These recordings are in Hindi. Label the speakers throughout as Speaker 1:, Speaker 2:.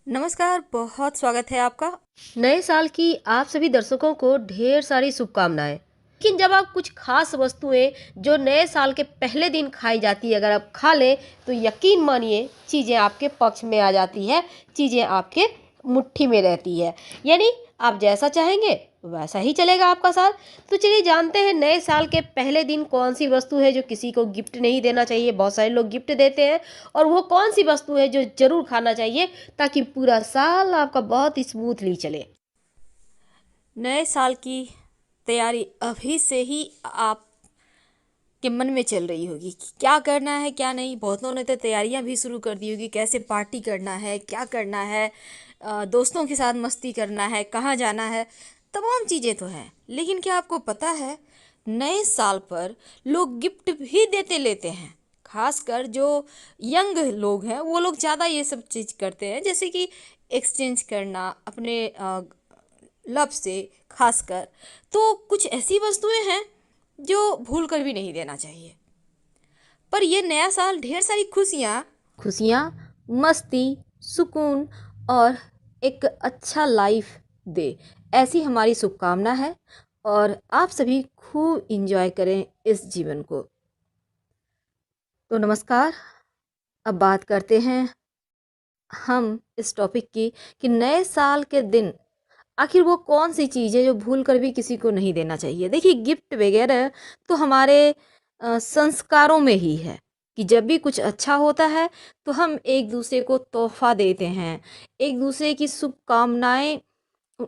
Speaker 1: नमस्कार, बहुत स्वागत है आपका।
Speaker 2: नए साल की आप सभी दर्शकों को ढेर सारी शुभकामनाएं। लेकिन जब आप कुछ खास वस्तुएं जो नए साल के पहले दिन खाई जाती है अगर आप खा लें तो यकीन मानिए चीज़ें आपके पक्ष में आ जाती है, चीज़ें आपके मुट्ठी में रहती है। यानी आप जैसा चाहेंगे वैसा ही चलेगा आपका साल। तो चलिए जानते हैं नए साल के पहले दिन कौन सी वस्तु है जो किसी को गिफ्ट नहीं देना चाहिए। बहुत सारे लोग गिफ्ट देते हैं, और वो कौन सी वस्तु है जो जरूर खाना चाहिए ताकि पूरा साल आपका बहुत ही स्मूथली चले।
Speaker 1: नए साल की तैयारी अभी से ही आप के मन में चल रही होगी कि क्या करना है क्या नहीं। बहुतों ने तो तैयारियां भी शुरू कर दी होगी, कैसे पार्टी करना है, क्या करना है, दोस्तों के साथ मस्ती करना है, कहाँ जाना है। तमाम चीज़ें तो हैं, लेकिन क्या आपको पता है नए साल पर लोग गिफ्ट भी देते लेते हैं। खासकर जो यंग लोग हैं वो लोग ज़्यादा ये सब चीज़ करते हैं, जैसे कि एक्सचेंज करना अपने लव से। खासकर तो कुछ ऐसी वस्तुएं हैं जो भूल कर भी नहीं देना चाहिए। पर यह नया साल ढेर सारी खुशियाँ।
Speaker 2: खुशियाँ, मस्ती, सुकून और एक अच्छा लाइफ दे, ऐसी हमारी शुभकामना है। और आप सभी खूब इंजॉय करें इस जीवन को। तो नमस्कार, अब बात करते हैं हम इस टॉपिक की कि नए साल के दिन आखिर वो कौन सी चीज़ है जो भूल कर भी किसी को नहीं देना चाहिए। देखिए, गिफ्ट वगैरह तो हमारे संस्कारों में ही है कि जब भी कुछ अच्छा होता है तो हम एक दूसरे को तोहफा देते हैं, एक दूसरे की शुभकामनाएं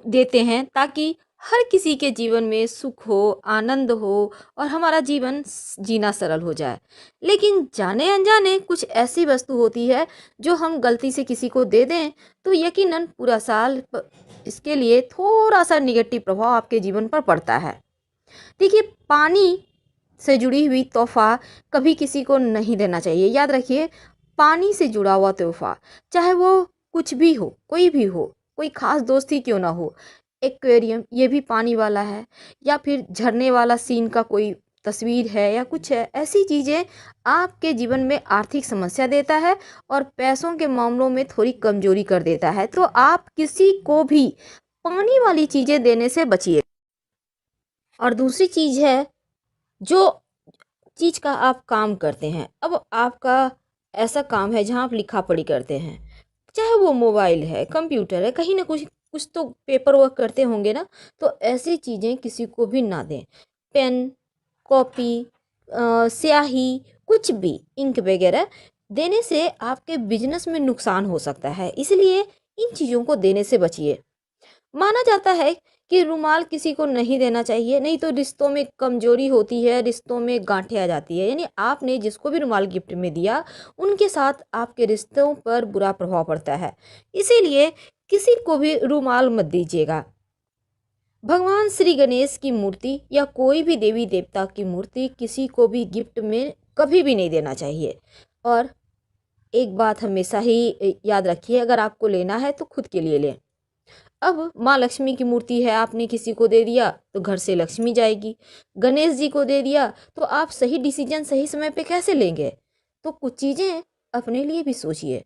Speaker 2: देते हैं ताकि हर किसी के जीवन में सुख हो, आनंद हो और हमारा जीवन जीना सरल हो जाए। लेकिन जाने अनजाने कुछ ऐसी वस्तु होती है जो हम गलती से किसी को दे दें तो यकीनन पूरा साल इसके लिए थोड़ा सा निगेटिव प्रभाव आपके जीवन पर पड़ता है। देखिए, पानी से जुड़ी हुई तोहफा कभी किसी को नहीं देना चाहिए। याद रखिए, पानी से जुड़ा हुआ तोहफा, चाहे वो कुछ भी हो, कोई भी हो, कोई खास दोस्त ही क्यों ना हो, एक्वेरियम ये भी पानी वाला है, या फिर झरने वाला सीन का कोई तस्वीर है या कुछ है, ऐसी चीज़ें आपके जीवन में आर्थिक समस्या देता है और पैसों के मामलों में थोड़ी कमजोरी कर देता है। तो आप किसी को भी पानी वाली चीज़ें देने से बचिए। और दूसरी चीज़ है, जो चीज़ का आप काम करते हैं, अब आपका ऐसा काम है जहाँ आप लिखा पढ़ी करते हैं, चाहे वो मोबाइल है, कंप्यूटर है, कहीं ना कुछ कुछ तो पेपर वर्क करते होंगे ना, तो ऐसी चीज़ें किसी को भी ना दें। पेन, कॉपी, स्याही, कुछ भी इंक वगैरह देने से आपके बिजनेस में नुकसान हो सकता है, इसलिए इन चीज़ों को देने से बचिए। माना जाता है कि रुमाल किसी को नहीं देना चाहिए, नहीं तो रिश्तों में कमजोरी होती है, रिश्तों में गांठें आ जाती है। यानी आपने जिसको भी रुमाल गिफ्ट में दिया उनके साथ आपके रिश्तों पर बुरा प्रभाव पड़ता है, इसीलिए किसी को भी रुमाल मत दीजिएगा। भगवान श्री गणेश की मूर्ति या कोई भी देवी देवता की मूर्ति किसी को भी गिफ्ट में कभी भी नहीं देना चाहिए। और एक बात हमेशा ही याद रखिए, अगर आपको लेना है तो खुद के लिए लें। अब माँ लक्ष्मी की मूर्ति है, आपने किसी को दे दिया तो घर से लक्ष्मी जाएगी। गणेश जी को दे दिया तो आप सही डिसीजन सही समय पे कैसे लेंगे। तो कुछ चीज़ें अपने लिए भी सोचिए।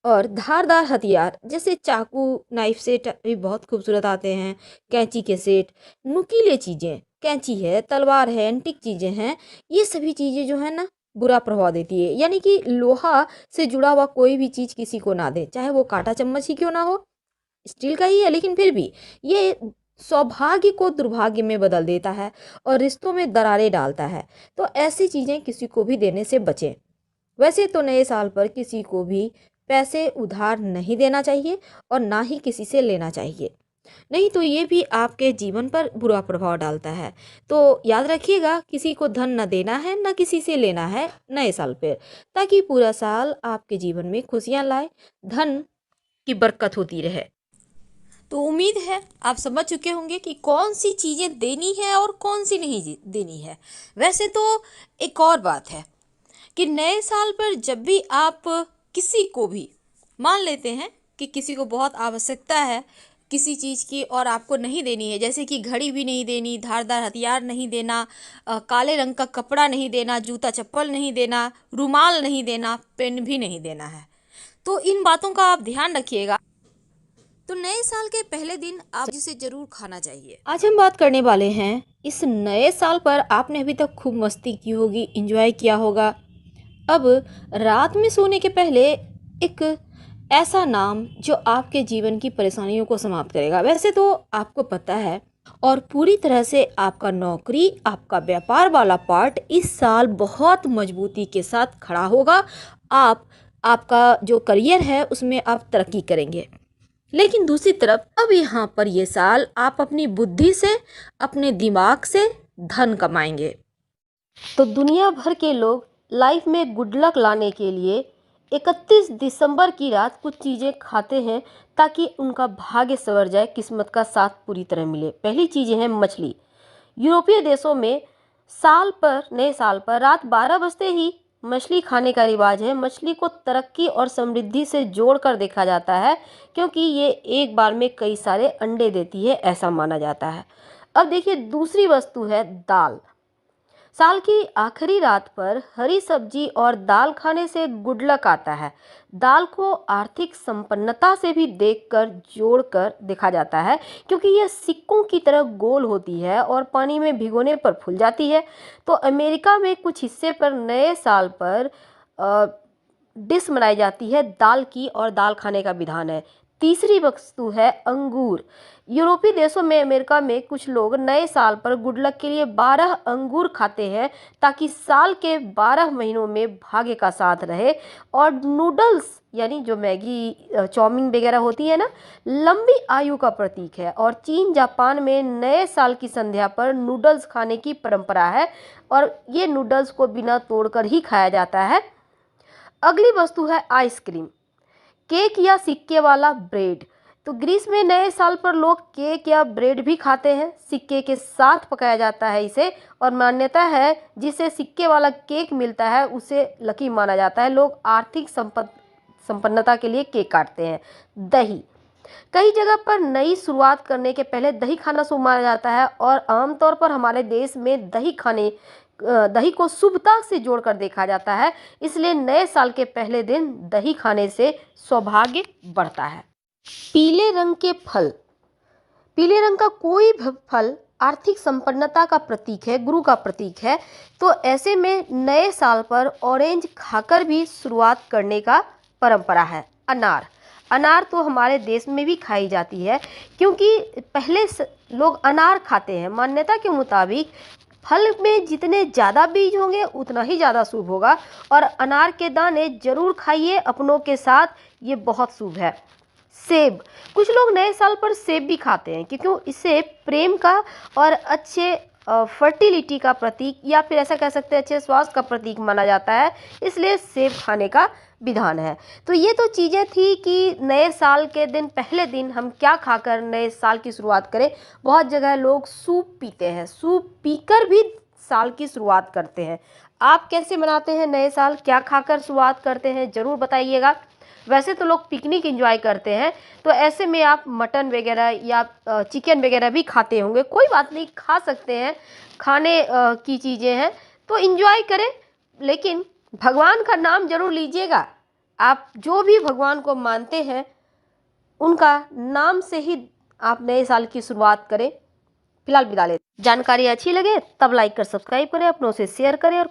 Speaker 2: और धारदार हथियार जैसे चाकू, नाइफ सेट भी बहुत खूबसूरत आते हैं, कैंची के सेट, नुकीले चीज़ें, कैंची है, तलवार है, एंटिक चीज़ें हैं, ये सभी चीज़ें जो है ना बुरा प्रभाव देती है। यानी कि लोहा से जुड़ा हुआ कोई भी चीज़ किसी को ना दे, चाहे वो कांटा चम्मच ही क्यों ना हो, स्टील का ही है, लेकिन फिर भी ये सौभाग्य को दुर्भाग्य में बदल देता है और रिश्तों में दरारें डालता है। तो ऐसी चीज़ें किसी को भी देने से बचें। वैसे तो नए साल पर किसी को भी पैसे उधार नहीं देना चाहिए और ना ही किसी से लेना चाहिए, नहीं तो ये भी आपके जीवन पर बुरा प्रभाव डालता है। तो याद रखिएगा, किसी को धन न देना है न किसी से लेना है नए साल पर, ताकि पूरा साल आपके जीवन में खुशियाँ लाए, धन की बरकत होती रहे।
Speaker 1: तो उम्मीद है आप समझ चुके होंगे कि कौन सी चीज़ें देनी है और कौन सी नहीं देनी है। वैसे तो एक और बात है कि नए साल पर जब भी आप किसी को भी मान लेते हैं कि किसी को बहुत आवश्यकता है किसी चीज़ की और आपको नहीं देनी है, जैसे कि घड़ी भी नहीं देनी, धारदार हथियार नहीं देना, काले रंग का कपड़ा नहीं देना, जूता चप्पल नहीं देना, रुमाल नहीं देना, पेन भी नहीं देना है, तो इन बातों का आप ध्यान रखिएगा। तो नए साल के पहले दिन आप जिसे जरूर खाना चाहिए।
Speaker 2: आज हम बात करने वाले हैं इस नए साल पर। आपने अभी तक खूब मस्ती की होगी, एंजॉय किया होगा। अब रात में सोने के पहले एक ऐसा नाम जो आपके जीवन की परेशानियों को समाप्त करेगा। वैसे तो आपको पता है, और पूरी तरह से आपका नौकरी, आपका व्यापार वाला पार्ट इस साल बहुत मजबूती के साथ खड़ा होगा। आपका जो करियर है उसमें आप तरक्की करेंगे। लेकिन दूसरी तरफ अब यहाँ पर ये साल आप अपनी बुद्धि से, अपने दिमाग से धन कमाएंगे। तो दुनिया भर के लोग लाइफ में गुड लक लाने के लिए 31 दिसंबर की रात कुछ चीज़ें खाते हैं ताकि उनका भाग्य संवर जाए, किस्मत का साथ पूरी तरह मिले। पहली चीज़ें हैं मछली। यूरोपीय देशों में नए साल पर रात 12 बजते ही मछली खाने का रिवाज है। मछली को तरक्की और समृद्धि से जोड़कर देखा जाता है, क्योंकि ये एक बार में कई सारे अंडे देती है, ऐसा माना जाता है। अब देखिए, दूसरी वस्तु है दाल। साल की आखिरी रात पर हरी सब्जी और दाल खाने से गुड लक आता है। दाल को आर्थिक संपन्नता से भी देखकर जोड़कर देखा जाता है, क्योंकि यह सिक्कों की तरह गोल होती है और पानी में भिगोने पर फूल जाती है। तो अमेरिका में कुछ हिस्से पर नए साल पर डिश बनाई जाती है दाल की, और दाल खाने का विधान है। तीसरी वस्तु है अंगूर। यूरोपीय देशों में, अमेरिका में कुछ लोग नए साल पर गुड लक के लिए 12 अंगूर खाते हैं ताकि साल के 12 महीनों में भाग्य का साथ रहे। और नूडल्स, यानी जो मैगी चाउमीन वगैरह होती है ना, लंबी आयु का प्रतीक है। और चीन, जापान में नए साल की संध्या पर नूडल्स खाने की परंपरा है, और ये नूडल्स को बिना तोड़कर ही खाया जाता है। अगली वस्तु है आइसक्रीम, केक या सिक्के वाला ब्रेड। तो ग्रीस में नए साल पर लोग केक या ब्रेड भी खाते हैं। सिक्के के साथ पकाया जाता है इसे, और मान्यता है जिसे सिक्के वाला केक मिलता है उसे लकी माना जाता है। लोग आर्थिक संपन्नता के लिए केक काटते हैं। दही, कई जगह पर नई शुरुआत करने के पहले दही खाना शुभ माना जाता है, और आमतौर पर हमारे देश में दही को शुभता से जोड़कर देखा जाता है। इसलिए नए साल के पहले दिन दही खाने से सौभाग्य बढ़ता है। पीले रंग के फल, पीले रंग का कोई भी फल आर्थिक संपन्नता का प्रतीक है, गुरु का प्रतीक है। तो ऐसे में नए साल पर ऑरेंज खाकर भी शुरुआत करने का परंपरा है। अनार, अनार तो हमारे देश में भी खाई जाती है, क्योंकि पहले लोग अनार खाते हैं। मान्यता के मुताबिक फल में जितने ज़्यादा बीज होंगे उतना ही ज़्यादा शुभ होगा, और अनार के दाने जरूर खाइए अपनों के साथ, ये बहुत शुभ है। सेब, कुछ लोग नए साल पर सेब भी खाते हैं, क्योंकि इसे प्रेम का और अच्छे फर्टिलिटी का प्रतीक, या फिर ऐसा कह सकते हैं अच्छे स्वास्थ्य का प्रतीक माना जाता है। इसलिए सेब खाने का विधान है। तो ये तो चीज़ें थी कि नए साल के दिन, पहले दिन हम क्या खाकर नए साल की शुरुआत करें। बहुत जगह लोग सूप पीते हैं, सूप पीकर भी साल की शुरुआत करते हैं। आप कैसे मनाते हैं नए साल, क्या खाकर शुरुआत करते हैं, ज़रूर बताइएगा। वैसे तो लोग पिकनिक एंजॉय करते हैं, तो ऐसे में आप मटन वगैरह या चिकन वगैरह भी खाते होंगे। कोई बात नहीं, खा सकते हैं, खाने की चीज़ें हैं तो एंजॉय करें, लेकिन भगवान का नाम जरूर लीजिएगा। आप जो भी भगवान को मानते हैं उनका नाम से ही आप नए साल की शुरुआत करें। फिलहाल विदा लेते। जानकारी अच्छी लगे तब लाइक कर सब्सक्राइब करें, अपनों से शेयर करें, और